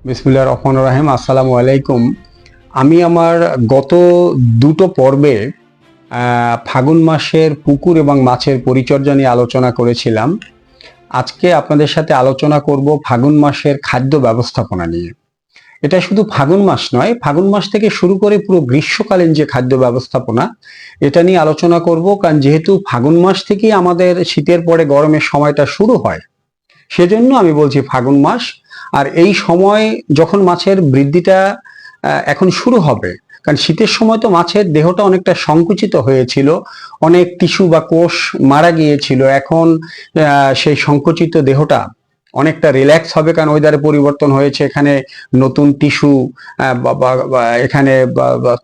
বিসমিল্লাহির রহমানির রহিম। আসসালামু আলাইকুম। আমি আমার গত দুটো পর্বে ফাগুন মাসের পুকুর এবং মাছের পরিচর্যা নিয়ে আলোচনা করেছিলাম। আজকে আপনাদের সাথে আলোচনা করব ফাগুন মাসের খাদ্য ব্যবস্থাপনা নিয়ে। এটা শুধু ফাগুন মাস নয়, ফাগুন মাস থেকে শুরু করে পুরো গ্রীষ্মকালীন যে খাদ্য ব্যবস্থাপনা, এটা নিয়ে আলোচনা করব। কারণ যেহেতু ফাগুন মাস থেকেই আমাদের শীতের পরে গরমের সময়টা শুরু হয়, সেজন্য আমি বলছি ফাগুন মাস। আর এই সময় যখন মাছের বৃদ্ধিটা এখন শুরু হবে, কারণ শীতের সময় তো মাছের দেহটা অনেকটা সংকুচিত হয়েছিল, অনেক টিস্যু বা কোষ মারা গিয়েছিল। এখন সেই সংকুচিত দেহটা অনেকটা রিল্যাক্স হবে, কারণ ওয়েদারে পরিবর্তন হয়েছে, এখানে নতুন টিস্যু এখানে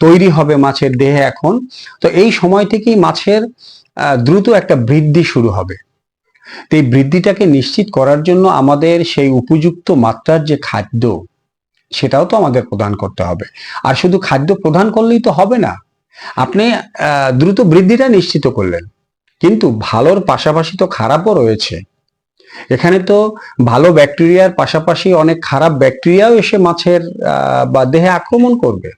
তৈরি হবে মাছের দেহে এখন। তো এই সময় থেকেই মাছের দ্রুত একটা বৃদ্ধি শুরু হবে। তো এই বৃদ্ধিটাকে নিশ্চিত করার জন্য আমাদের সেই উপযুক্ত মাত্রার যে খাদ্য, সেটাও তো আমাদের প্রদান করতে হবে। আর শুধু খাদ্য প্রদান করলেই তো হবে না। আপনি দ্রুত বৃদ্ধিটা নিশ্চিত করলেন, কিন্তু ভালোর পাশাপাশি তো খারাপও রয়েছে। এখানে তো ভালো ব্যাকটেরিয়ার পাশাপাশি অনেক খারাপ ব্যাকটেরিয়াও এসে মাছের বা দেহে আক্রমণ করবে।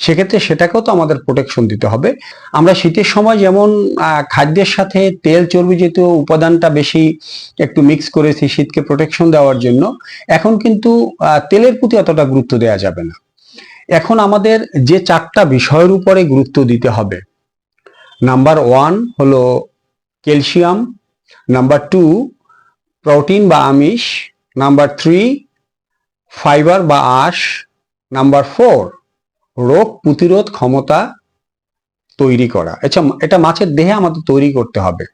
সেক্ষেত্রে সেটাকেও তো আমাদের প্রোটেকশন দিতে হবে। আমরা শীতের সময় যেমন খাদ্যের সাথে তেল চর্বি জাতীয় উপাদানটা বেশি একটু মিক্স করেছি শীতকে প্রোটেকশন দেওয়ার জন্য, এখন কিন্তু তেলের প্রতি অতটা গুরুত্ব দেওয়া যাবে না। এখন আমাদের যে চারটা বিষয়ের উপরে গুরুত্ব দিতে হবে, নাম্বার 1 হলো ক্যালসিয়াম, নাম্বার 2 প্রোটিন বা আমিষ, নাম্বার 3 ফাইবার বা আঁশ, নাম্বার 4 রোগ প্রতিরোধ ক্ষমতা তৈরি করা। আচ্ছা, এটা মাছের দেহে আমাদের তৈরি করতে হবে।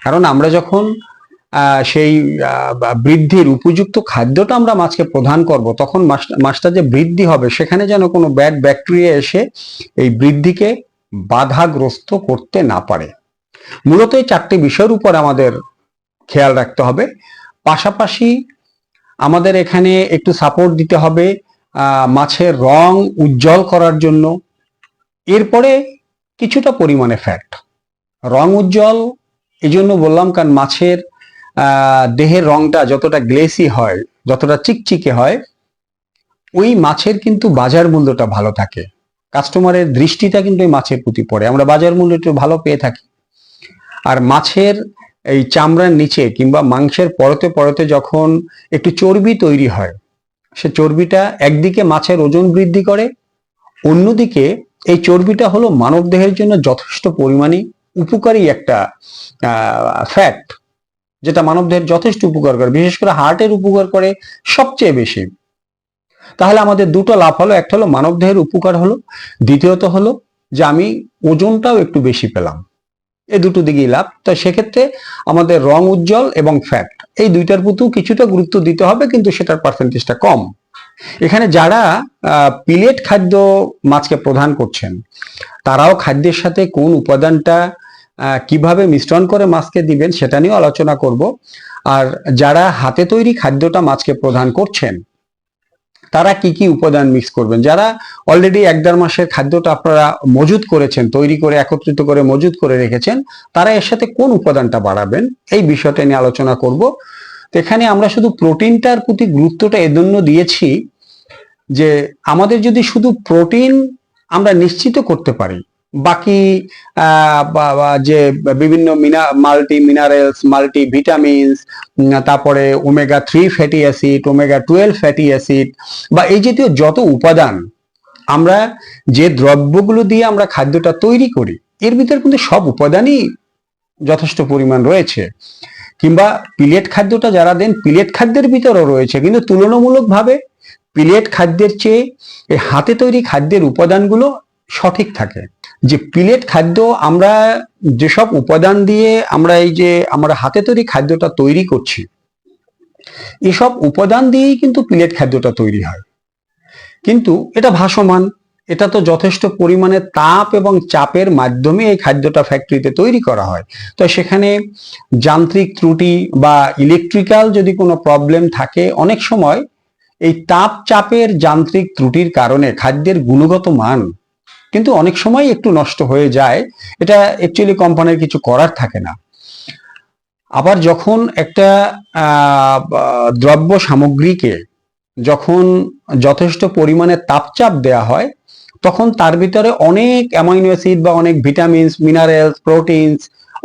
কারণ আমরা যখন সেই বৃদ্ধির উপযুক্ত খাদ্যটা আমরা মাছকে প্রদান করব, তখন মাছটা যে বৃদ্ধি হবে সেখানে যেন কোনো ব্যাড ব্যাকটেরিয়া এসে এই বৃদ্ধিকে বাধাগ্রস্ত করতে না পারে। মূলত এই চারটি বিষয়ের উপর আমাদের খেয়াল রাখতে হবে। পাশাপাশি আমাদের এখানে একটু সাপোর্ট দিতে হবে মাছের রং উজ্জ্বল করার জন্য। এরপরে কিছুটা পরিমাণে ফ্যাট। রং উজ্জ্বল এই জন্য বললাম, কারণ মাছের দেহের রংটা যতটা গ্লেসি হয়, যতটা চিকচিকে হয়, ওই মাছের কিন্তু বাজার মূল্যটা ভালো থাকে। কাস্টমারের দৃষ্টিটা কিন্তু এই মাছের প্রতি পড়ে, আমরা বাজার মূল্য একটু ভালো পেয়ে থাকি। আর মাছের এই চামড়ার নিচে কিংবা মাংসের পরতে পরতে যখন একটু চর্বি তৈরি হয়, সে চর্বিটা একদিকে মাছের ওজন বৃদ্ধি করে, অন্যদিকে এই চর্বিটা হলো মানব দেহের জন্য যথেষ্ট পরিমাণে উপকারী একটা ফ্যাট, যেটা মানব দেহের যথেষ্ট উপকার করে, বিশেষ করে হার্টের উপকার করে সবচেয়ে বেশি। তাহলে আমাদের দুটো লাভ হলো, একটা হলো মানব দেহের উপকার হলো, দ্বিতীয়ত হলো যে আমি ওজনটাও একটু বেশি পেলাম। এই দুটো দিকেই লাভ। তো সেক্ষেত্রে আমাদের রং উজ্জ্বল এবং ফ্যাট এই দুইটার প্রতিও কিছুটা গুরুত্ব দিতে হবে, কিন্তু সেটার পার্সেন্টেজটা কম। এখানে যারা পিলেট খাদ্য মাছকে প্রদান করছেন, তারাও খাদ্যের সাথে কোন উপাদানটা কিভাবে মিশ্রণ করে মাছকে দিবেন সেটা নিয়েও আলোচনা করব। আর যারা হাতে তৈরি খাদ্যটা মাছকে প্রদান করছেন, তারা কি কি উপাদান মিক্স করবেন। যারা অলরেডি 1-1.5 মাসের খাদ্যটা আপনারা মজুত করেছেন, তৈরি করে একত্রিত করে মজুত করে রেখেছেন, তারা এর সাথে কোন উপাদানটা বাড়াবেন এই বিষয়টা নিয়ে আলোচনা করব। তো এখানে আমরা শুধু প্রোটিনটার প্রতি গুরুত্বটা এজন্য দিয়েছি যে আমাদের যদি শুধু প্রোটিন আমরা নিশ্চিত করতে পারি, বাকি যে বিভিন্ন মাল্টি মিনারেলস, মাল্টি ভিটামিনস, তারপরে omega 3 fatty acid, omega 12 fatty acid বা এই জাতীয় যত উপাদান, আমরা যে দ্রব্যগুলো দিয়ে আমরা খাদ্যটা তৈরি করি, এর ভিতরে কিন্তু সব উপাদানই যথেষ্ট পরিমাণ রয়েছে। কিংবা পিলেট খাদ্যটা যারা দেন, পিলেট খাদ্যের ভিতরেও রয়েছে, কিন্তু তুলনামূলকভাবে পিলেট খাদ্যের চেয়ে এই হাতে তৈরি খাদ্যের উপাদানগুলো সঠিক থাকে। যে পিলেট খাদ্য আমরা যেসব উপাদান দিয়ে আমরা হাতে তৈরি খাদ্যটা তৈরি করছি, এসব উপাদান দিয়েই কিন্তু পিলেট খাদ্যটা তৈরি হয়, কিন্তু এটা ভাসমান। এটা তো যথেষ্ট পরিমাণে তাপ এবং চাপের মাধ্যমে এই খাদ্যটা ফ্যাক্টরিতে তৈরি করা হয়। তো সেখানে যান্ত্রিক ত্রুটি বা ইলেকট্রিক্যাল যদি কোনো প্রবলেম থাকে, অনেক সময় এই তাপ চাপের যান্ত্রিক ত্রুটির কারণে খাদ্যের গুণগত মান কিন্তু অনেক সময় একটু নষ্ট হয়ে যায়। এটা অ্যাকচুয়ালি কোম্পানির কিছু করার থাকে না। আবার যখন একটা দ্রব্য সামগ্রীকে যখন যথেষ্ট পরিমাণে তাপচাপ দেয়া হয় তখন তার ভিতরে অনেক অ্যামাইনো অ্যাসিড বা অনেক ভিটামিনস, মিনারেলস, প্রোটিনস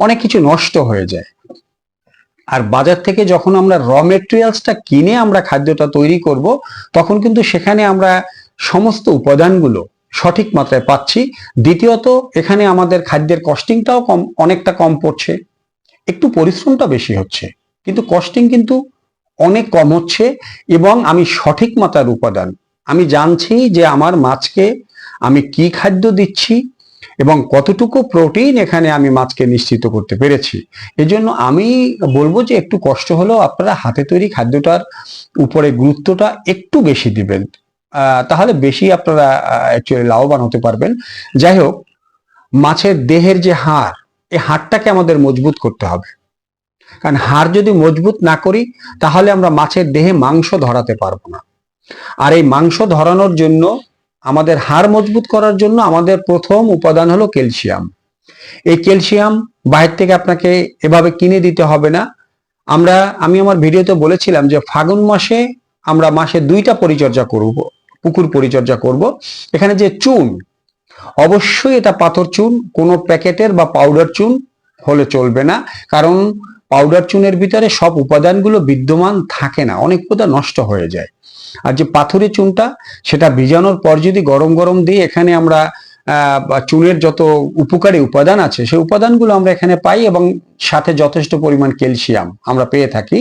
অনেক কিছু নষ্ট হয়ে যায়। আর বাজার থেকে যখন আমরা র মেটেরিয়ালসটা কিনে আমরা খাদ্যটা তৈরি করব, তখন কিন্তু সেখানে আমরা সমস্ত উপাদানগুলো সঠিক মাত্রায় পাচ্ছি। দ্বিতীয়ত, এখানে আমাদের খাদ্যের কস্টিংটাও অনেকটা কম পড়ছে, একটু পরিশ্রমটা বেশি হচ্ছে, কিন্তু কস্টিং কিন্তু অনেক কম হচ্ছে। এবং আমি সঠিক মাত্রার উপাদান, আমি জানছি যে আমার মাছকে আমি কি খাদ্য দিচ্ছি এবং কতটুকু প্রোটিন এখানে আমি মাছকে নিশ্চিত করতে পেরেছি। এজন্য আমি বলবো যে একটু কষ্ট হলেও আপনারা হাতে তৈরি খাদ্যটার উপরে গুরুত্বটা একটু বেশি দিবেন, তাহলে বেশি আপনারা অ্যাকচুয়ালি লাভবান হতে পারবেন। যাই হোক, মাছের দেহের যে হাড়, এই হাড়টাকে আমাদের মজবুত করতে হবে, কারণ হাড় যদি মজবুত না করি তাহলে আমরা মাছের দেহে মাংস ধরাতে পারবো না। আর এই মাংস ধরানোর জন্য, আমাদের হাড় মজবুত করার জন্য আমাদের প্রথম উপাদান হলো ক্যালসিয়াম। এই ক্যালসিয়াম বাইরে থেকে আপনাকে এভাবে কিনে দিতে হবে না। আমি আমার ভিডিওতে বলেছিলাম যে ফাগুন মাসে আমরা মাসে 2টা পরিচর্যা করব, পুকুর পরিচর্যা করব। এখানে যে চুন, অবশ্যই এটা পাথর চুন, কোনো প্যাকেটের বা পাউডার চুন হলে চলবে না, কারণ পাউডার চুনের ভিতরে সব উপাদানগুলো বিদ্যমান থাকে না, অনেক উপাদান নষ্ট হয়ে যায়। আর যে পাথুরে চুনটা, সেটা ভিজানোর পর যদি গরম গরম দিয়ে এখানে আমরা চুনের যত উপকারী উপাদান আছে সেই উপাদানগুলো আমরা এখানে পাই, এবং সাথে যথেষ্ট পরিমাণ ক্যালসিয়াম আমরা পেয়ে থাকি।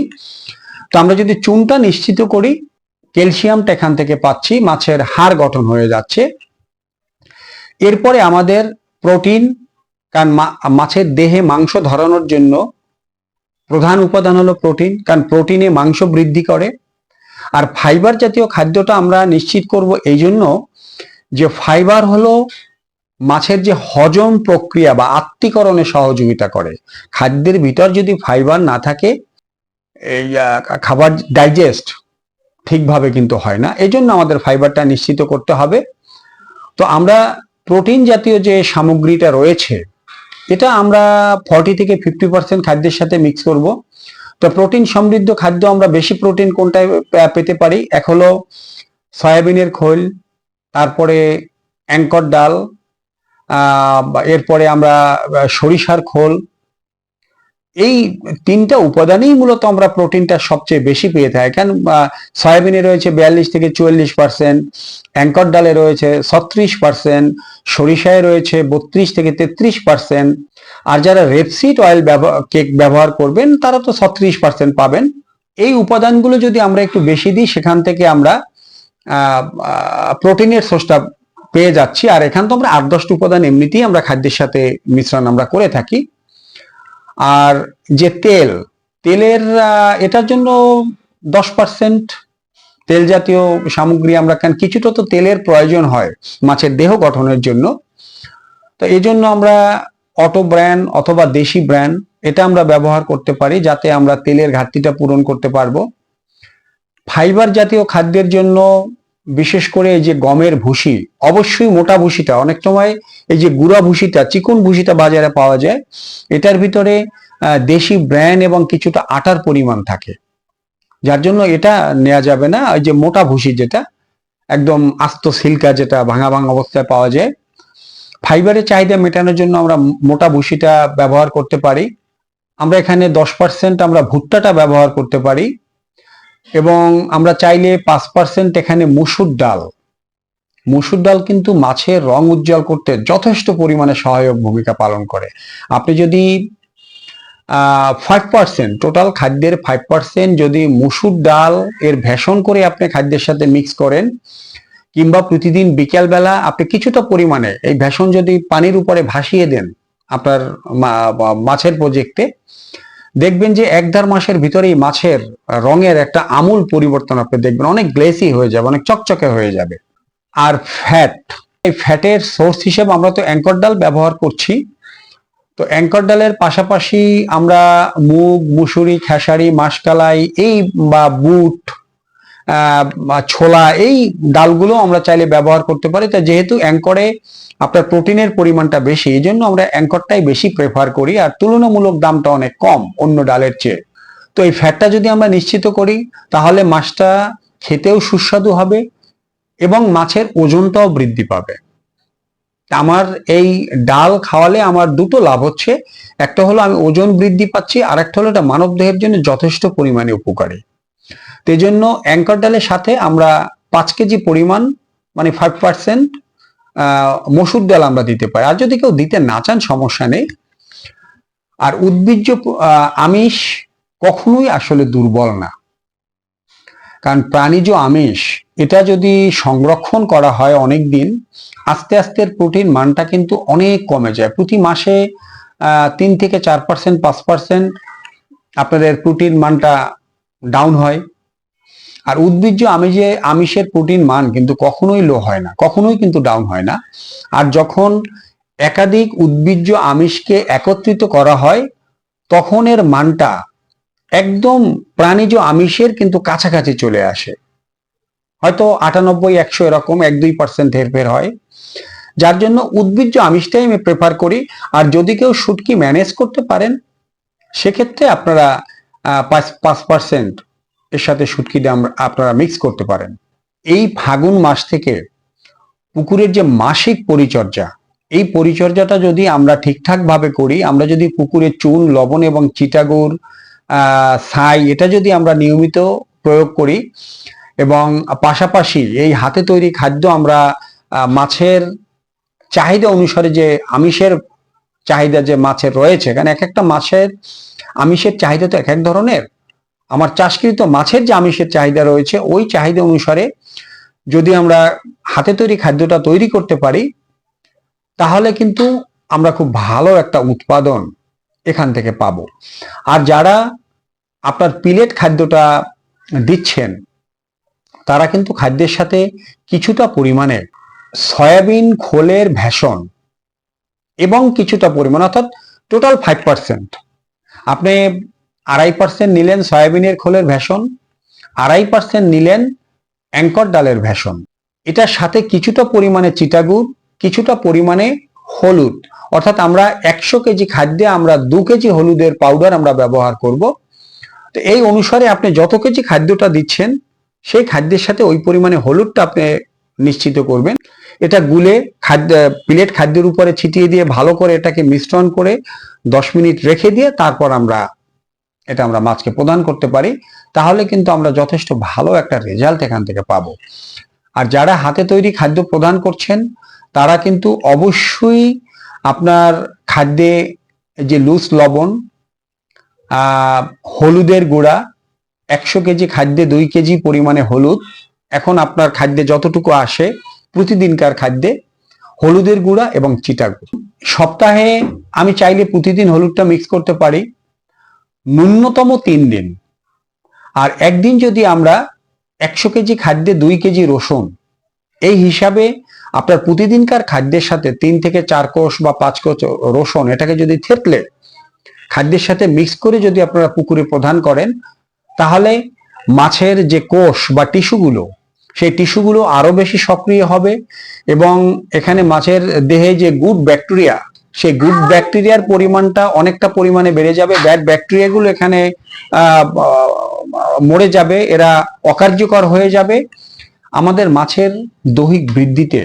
তো আমরা যদি চুনটা নিশ্চিত করি, ক্যালসিয়ামটা এখান থেকে পাচ্ছি, মাছের হাড় গঠন হয়ে যাচ্ছে। এরপরে আমাদের প্রোটিন, কারণ মাছের দেহে মাংস ধরানোর জন্য প্রধান উপাদান হলো প্রোটিন, কারণ প্রোটিনে মাংস বৃদ্ধি করে। আর ফাইবার জাতীয় খাদ্যটা আমরা নিশ্চিত করব এই জন্য যে ফাইবার হলো মাছের যে হজম প্রক্রিয়া বা আত্তীকরণে সহযোগিতা করে। খাদ্যের ভিতর যদি ফাইবার না থাকে, এই খাবার ডাইজেস্ট ঠিকভাবে কিন্তু হয় না, এই জন্য আমাদের ফাইবারটা নিশ্চিত করতে হবে। তো আমরা প্রোটিন জাতীয় যে সামগ্রীটা রয়েছে, এটা আমরা 40 থেকে 50% খাদ্যের সাথে মিক্স করব। তো প্রোটিন সমৃদ্ধ খাদ্য আমরা বেশি প্রোটিন কোনটায় পেতে পারি? এক হলো সয়াবিনের খোল, তারপরে অ্যাঙ্কর ডাল, এরপরে আমরা সরিষার খোল। এই 3টা উপাদানেই মূলত আমরা প্রোটিনটা সবচেয়ে বেশি পেয়ে থাকি। কেন? সয়াবিনে রয়েছে 42 থেকে 44%, অ্যাঙ্কর ডালে রয়েছে 36%, সরিষায় রয়েছে 32 থেকে 33%। আর যারা রেপসিড অয়েল কেক ব্যবহার করবেন তারা তো 36% পাবেন। এই উপাদানগুলো যদি আমরা একটু বেশি দিই, সেখান থেকে আমরা প্রোটিনের সোর্সটা পেয়ে যাচ্ছি। আর এখান তো আমরা 8-10টা উপাদান এমনিতেই আমরা খাদ্যের সাথে মিশ্রণ আমরা করে থাকি। আর যে তেলের এটার জন্য 10% তেল জাতীয় সামগ্রী আমরা, কারণ কিছুটা তো তেলের প্রয়োজন হয় মাছের দেহ গঠনের জন্য। তো এই জন্য আমরা অটো ব্র্যান্ড অথবা দেশি ব্র্যান্ড এটা আমরা ব্যবহার করতে পারি, যাতে আমরা তেলের ঘাটতিটা পূরণ করতে পারবো। ফাইবার জাতীয় খাদ্যের জন্য বিশেষ করে এই যে গমের ভুসি, অবশ্যই মোটা ভুসিটা, অনেক সময় এই যে গুঁড়া ভুসিটা, চিকন ভুসিটা বাজারে পাওয়া যায়, এটার ভিতরে দেশি ব্র্যান্ড এবং কিছুটা আটার পরিমাণ থাকে, যার জন্য এটা নেওয়া যাবে না। ওই যে মোটা ভুসি, যেটা একদম আস্ত সিল্কা, যেটা ভাঙা ভাঙা অবস্থায় পাওয়া যায়। ফাইবারের চাহিদা মেটানোর জন্য আমরা মোটা ভুসিটা ব্যবহার করতে পারি। আমরা এখানে 10% আমরা ভুট্টাটা ব্যবহার করতে পারি, এবং আমরা চাইলে 5% এখানে মসুর ডাল কিন্তু মাছের রং উজ্জ্বল করতে যথেষ্ট পরিমাণে সহায়ক ভূমিকা পালন করে। আপনি যদি 5%, টোটাল খাদ্যের 5% যদি মসুর ডাল এর ভেষণ করে আপনি খাদ্যের সাথে মিক্স করেন, কিংবা প্রতিদিন বিকেল বেলা আপনি কিছুটা পরিমাণে এই ভেষণ যদি পানির উপরে ভাসিয়ে দেন আপনার মাছের প্রজেক্টে, দেখবেন যে 1-1.5 মাসের ভিতরেই মাছের রঙের একটা আমূল পরিবর্তন আপনি দেখবেন, অনেক গ্লেসি হয়ে যাবে, অনেক চকচকে হয়ে যাবে। আর এই ফ্যাটের সোর্স হিসেবে আমরা তো অ্যাঙ্কর ডাল ব্যবহার করছি। তো অ্যাঙ্কর ডালের পাশাপাশি আমরা মুগ, মুসুরি, খেসারি, মাসকালাই এই বা বুট, ছোলা, এই ডালগুলো আমরা চাইলে ব্যবহার করতে পারি। তো যেহেতু অ্যাঙ্করে আপনার প্রোটিনের পরিমাণটা বেশি, এই জন্য আমরা অ্যাঙ্করটাই বেশি প্রেফার করি, আর তুলনামূলক দামটা অনেক কম অন্য ডালের চেয়ে। তো এই ফ্যাটটা যদি আমরা নিশ্চিত করি, তাহলে মাছটা খেতেও সুস্বাদু হবে এবং মাছের ওজনটাও বৃদ্ধি পাবে। আমার এই ডাল খাওয়ালে আমার দুটো লাভ হচ্ছে, একটা হলো আমি ওজন বৃদ্ধি পাচ্ছি, আর একটা হলো এটা মানব দেহের জন্য যথেষ্ট পরিমাণে উপকারী। তো এই জন্য অ্যাঙ্কর ডালের সাথে আমরা 5 কেজি পরিমাণ মানে 5% মসুর ডাল আমরা দিতে পারি। আর যদি কেউ দিতে না চান সমস্যা নেই। আর উদ্ভিজ্জ আমিষ কখনোই আসলে দুর্বল না, কারণ প্রাণীজ আমিষ এটা যদি সংরক্ষণ করা হয় অনেক দিন, আস্তে আস্তে প্রোটিন মানটা কিন্তু অনেক কমে যায়। প্রতি মাসে 3 থেকে 4%, 5% আপনাদের প্রোটিন মানটা ডাউন হয়। আর উদ্ভিজ্জ আমিষের প্রোটিন মান কিন্তু কখনোই লো হয় না, কখনোই কিন্তু ডাউন হয় না। আর যখন একাধিক উদ্ভিজ্জ আমিষকে একত্রিত করা হয় তখন এর মানটা একদম প্রাণীজ আমিষের কিন্তু কাছাকাছি চলে আসে, হয়তো 98, 100 এরকম 1-2% হেরফের হয়। যার জন্য উদ্ভিজ্জ আমিষটাই আমি প্রেফার করি। আর যদি কেউ শুটকি ম্যানেজ করতে পারেন সেক্ষেত্রে আপনারা 5% এর সাথে শুটকিটা আপনারা মিক্স করতে পারেন। এই ফাগুন মাস থেকে পুকুরের যে মাসিক পরিচর্যা, এই পরিচর্যাটা যদি আমরা ঠিকঠাক ভাবে করি, আমরা যদি পুকুরে চুন, লবণ এবং চিটাগুড়, ছাই এটা যদি আমরা নিয়মিত প্রয়োগ করি এবং পাশাপাশি এই হাতে তৈরি খাদ্য আমরা মাছের চাহিদা অনুসারে, যে আমিষের চাহিদা যে মাছের রয়েছে, কারণ এক একটা মাছের আমিষের চাহিদা তো এক এক ধরনের। আমার চাষকৃত মাছের যে আমিষের চাহিদা রয়েছে ওই চাহিদা অনুসারে যদি আমরা হাতে তৈরি খাদ্যটা তৈরি করতে পারি তাহলে কিন্তু আমরা খুব ভালো একটা উৎপাদন এখান থেকে পাবো। আর যারা আপনার পিলেট খাদ্যটা দিচ্ছেন তারা কিন্তু খাদ্যের সাথে কিছুটা পরিমাণে সয়াবিন খোলের ভেষণ এবং কিছুটা পরিমাণ, অর্থাৎ টোটাল 5%, আপনি 2.5% নিলেন সয়াবিনের খোলের ভেষণ, 2.5% নিলেন অ্যাঙ্কর ডালের ভেষণ, এটার সাথে কিছুটা পরিমাণে চিটাগুড়, কিছুটা পরিমাণে হলুদ, অর্থাৎ আমরা 100 কেজি খাদ্যে আমরা 2 কেজি হলুদের পাউডার আমরা ব্যবহার করব। তো এই অনুসারে আপনি যত কেজি খাদ্যটা দিচ্ছেন সেই খাদ্যের সাথে ওই পরিমাণে হলুদটা আপনি নিশ্চিত করবেন। এটা গুলে প্লেট খাদ্যের উপরে ছিটিয়ে দিয়ে ভালো করে এটাকে মিশ্রণ করে 10 মিনিট রেখে দিয়ে তারপর আমরা মাছকে প্রদান করতে পারি। তাহলে কিন্তু আমরা যথেষ্ট ভালো একটা রেজাল্ট এখান থেকে পাবো। আর যারা হাতে তৈরি খাদ্য প্রদান করছেন তারা কিন্তু অবশ্যই আপনার খাদ্যে যে লুজ লবণ, হলুদের গুঁড়া, 100 কেজি খাদ্যে 2 কেজি পরিমাণে হলুদ, এখন আপনার খাদ্যে যতটুকু আসে প্রতিদিনকার খাদ্যে হলুদের গুঁড়া এবং চিটাগুড়, সপ্তাহে আমি চাইলে প্রতিদিন হলুদটা মিক্স করতে পারি, ন্যূনতম 3 দিন। আর একদিন যদি আমরা 100 কেজি খাদ্যে 2 কেজি রসুন, এই হিসাবে আপনার প্রতিদিনকার খাদ্যের সাথে 3 থেকে 4 কোষ বা 5 কোষ রসুন এটাকে যদি থেতলে খাদ্যের সাথে মিক্স করে যদি আপনারা পুকুরে প্রদান করেন তাহলে মাছের যে কোষ বা টিস্যুগুলো, সেই টিস্যুগুলো আরো বেশি সক্রিয় হবে এবং এখানে মাছের দেহে যে গুড ব্যাকটেরিয়া, সেই গুড ব্যাকটেরিয়ার পরিমাণটা অনেকটা পরিমাণে বেড়ে যাবে। ব্যাড ব্যাকটেরিয়াগুলো এখানে মরে যাবে, এরা অকার্যকর হয়ে যাবে। আমাদের মাছের দৈহিক বৃদ্ধিতে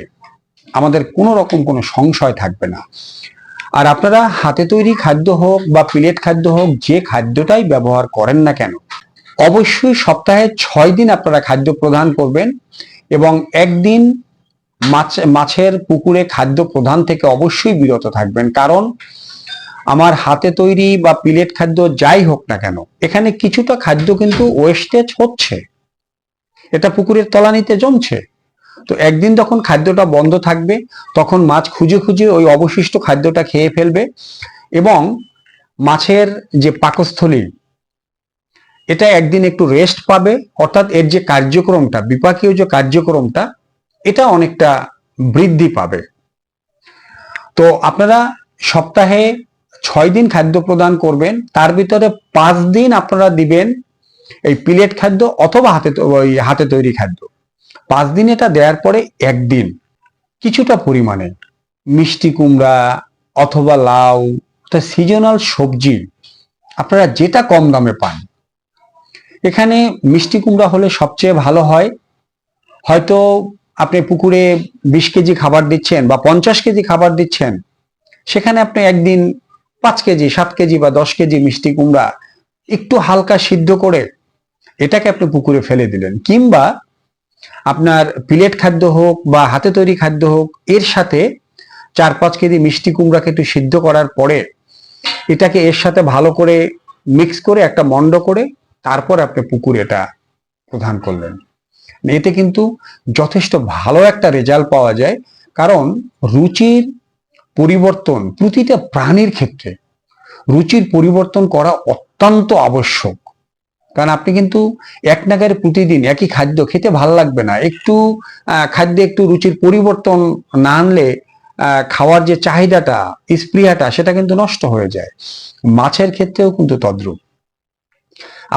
আমাদের কোনো রকম কোনো সংশয় থাকবে না। আর আপনারা হাতে তৈরি খাদ্য হোক বা প্লেট খাদ্য হোক, যে খাদ্যটাই ব্যবহার করেন না কেন, অবশ্যই সপ্তাহে 6 দিন আপনারা খাদ্য প্রদান করবেন এবং একদিন মাছের পুকুরে খাদ্য প্রদান থেকে অবশ্যই বিরত থাকবেন। কারণ আমার হাতে তৈরি বা প্লেট খাদ্য যাই হোক না কেন, এখানে কিছুটা খাদ্য কিন্তু ওয়েস্টেজ হচ্ছে, এটা পুকুরের তলানিতে জমছে। তো একদিন যখন খাদ্যটা বন্ধ থাকবে তখন মাছ খুঁজে খুঁজে ওই অবশিষ্ট খাদ্যটা খেয়ে ফেলবে এবং মাছের যে পাকস্থলী এটা একদিন একটু রেস্ট পাবে, অর্থাৎ এর যে কার্যক্রমটা, বিপাকীয় যে কার্যক্রমটা, এটা অনেকটা বৃদ্ধি পাবে। তো আপনারা সপ্তাহে 6 দিন খাদ্য প্রদান করবেন, তার ভিতরে 5 দিন আপনারা দিবেন এই প্লেট খাদ্য অথবা হাতে তৈরি খাদ্য। 5 দিন এটা দেওয়ার পরে একদিন কিছুটা পরিমাণে মিষ্টি কুমড়া অথবা লাউ, সিজনাল সবজি আপনারা যেটা কম দামে পান এখানে মিষ্টি কুমড়া হলে সবচেয়ে ভালো হয়। হয়তো আপনি পুকুরে 20 কেজি খাবার দিচ্ছেন বা 50 কেজি খাবার দিচ্ছেন, সেখানে আপনি একদিন 5 কেজি, 7 কেজি বা 10 কেজি মিষ্টি কুমড়া একটু হালকা সিদ্ধ করে এটাকে আপনি পুকুরে ফেলে দিলেন, কিংবা আপনার প্লেট খাদ্য হোক বা হাতে তৈরি খাদ্য হোক, এর সাথে 4-5 কেজি মিষ্টি কুমড়াকে একটু সিদ্ধ করার পরে এটাকে এর সাথে ভালো করে মিক্স করে একটা মন্ড করে তারপর আপনি পুকুরে এটা প্রদান করলেন। এতে কিন্তু যথেষ্ট ভালো একটা রেজাল্ট পাওয়া যায়। কারণ রুচির পরিবর্তন প্রতিটা প্রাণীর ক্ষেত্রে রুচির পরিবর্তন করা অত্যন্ত আবশ্যক। কারণ আপনি কিন্তু এক নাগারে প্রতিদিন একই খাদ্য খেতে ভালো লাগবে না। একটু খাদ্যে একটু রুচির পরিবর্তন না আনলে খাওয়ার যে চাহিদাটা, স্পৃহাটা, সেটা কিন্তু নষ্ট হয়ে যায়। মাছের ক্ষেত্রেও কিন্তু তদ্রূপ।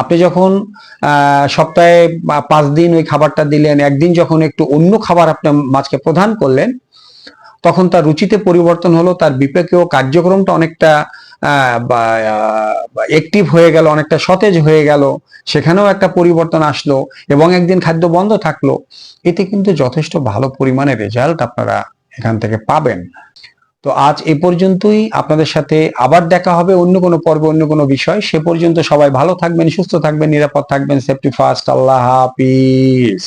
আপনি যখন সপ্তাহে 5 দিন ওই খাবারটা দিলেন, একদিন যখন একটু অন্য খাবার আপনি মাছকে প্রদান করলেন, তখন তার রুচিতে পরিবর্তন হলো, তার বিপাকীয় কার্যক্রমটা অনেকটা অ্যাক্টিভ হয়ে গেল, অনেকটা সতেজ হয়ে গেল, সেখানেও একটা পরিবর্তন আসলো, এবং একদিন খাদ্য বন্ধ থাকলো। এতে কিন্তু যথেষ্ট ভালো পরিমাণে রেজাল্ট আপনারা এখান থেকে পাবেন। তো আজ এ পর্যন্তই। আপনাদের সাথে আবার দেখা হবে অন্য কোনো পর্বে, অন্য কোনো বিষয়। সে পর্যন্ত সবাই ভালো থাকবেন, সুস্থ থাকবেন, নিরাপদ থাকবেন। Safety first. আল্লাহ হাফিজ।